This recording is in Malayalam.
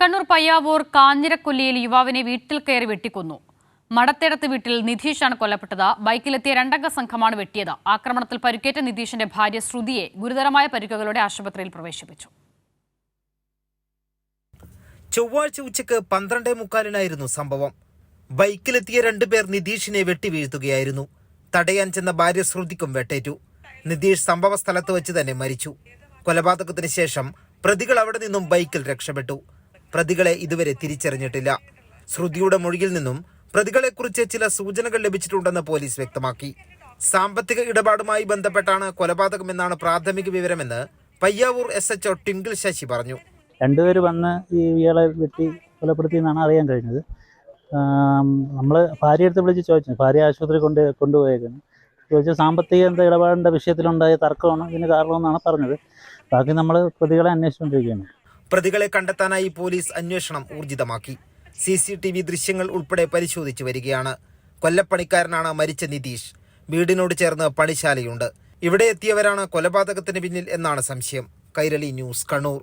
കണ്ണൂർ പയ്യാവൂർ കാഞ്ഞിരക്കൊല്ലിയിൽ യുവാവിനെ വീട്ടിൽ കയറി വെട്ടിക്കൊന്നു. മടത്തേടത്ത് വീട്ടിൽ നിധീഷാണ് കൊല്ലപ്പെട്ടത്. ബൈക്കിലെത്തിയ രണ്ടംഗ സംഘമാണ് വെട്ടിയത്. ആക്രമണത്തിൽ പരിക്കേറ്റ നിധീഷിന്റെ ഭാര്യ ശ്രുതിയെ ഗുരുതരമായ പരിക്കുകളോടെ ആശുപത്രിയിൽ പ്രവേശിപ്പിച്ചു. ചൊവ്വാഴ്ച ഉച്ചയ്ക്ക് 12:45 സംഭവം. ബൈക്കിലെത്തിയ രണ്ടുപേർ നിധീഷിനെ വെട്ടിവീഴ്ത്തുകയായിരുന്നു. തടയാൻ ചെന്ന ഭാര്യ ശ്രുതിക്കും വെട്ടേറ്റു. നിധീഷ് സംഭവ സ്ഥലത്ത് വെച്ച് തന്നെ മരിച്ചു. കൊലപാതകത്തിന് ശേഷം പ്രതികൾ അവിടെ നിന്നും ബൈക്കിൽ രക്ഷപ്പെട്ടു. പ്രതികളെ ഇതുവരെ തിരിച്ചറിഞ്ഞിട്ടില്ല. ശ്രുതിയുടെ മൊഴിയിൽ നിന്നും പ്രതികളെക്കുറിച്ച് ചില സൂചനകൾ ലഭിച്ചിട്ടുണ്ടെന്ന് പോലീസ് വ്യക്തമാക്കി. സാമ്പത്തിക ഇടപാടുമായി ബന്ധപ്പെട്ടാണ് കൊലപാതകമെന്നാണ് പ്രാഥമിക വിവരമെന്ന് പയ്യാവൂർ SHO ടിങ്കിൾ ശശി പറഞ്ഞു. രണ്ടുപേർ വന്ന് ഇയാളെ വെട്ടി കൊലപ്പെടുത്തി എന്നാണ് അറിയാൻ കഴിഞ്ഞത്. നമ്മൾ ഭാര്യ അടുത്ത് വിളിച്ച് ചോദിച്ചു. ഭാര്യ ആശുപത്രി കൊണ്ടുപോയേക്കാണ്. ചോദിച്ചാൽ സാമ്പത്തിക ഇടപാടിൻ്റെ വിഷയത്തിലുണ്ടായ തർക്കമാണ് ഇതിന് കാരണമെന്നാണ് പറഞ്ഞത്. ബാക്കി നമ്മൾ പ്രതികളെ അന്വേഷിച്ചുകൊണ്ടിരിക്കുകയാണ്. പ്രതികളെ കണ്ടെത്താനായി പോലീസ് അന്വേഷണം ഊർജിതമാക്കി. CCTV ദൃശ്യങ്ങൾ ഉൾപ്പെടെ പരിശോധിച്ചു വരികയാണ്. കൊല്ലപ്പണിക്കാരനാണ് മരിച്ച നിധീഷ്. വീടിനോട് ചേർന്ന് പണിശാലയുണ്ട്. ഇവിടെ എത്തിയവരാണ് കൊലപാതകത്തിന് പിന്നിൽ എന്നാണ് സംശയം. കൈരളി ന്യൂസ്, കണ്ണൂർ.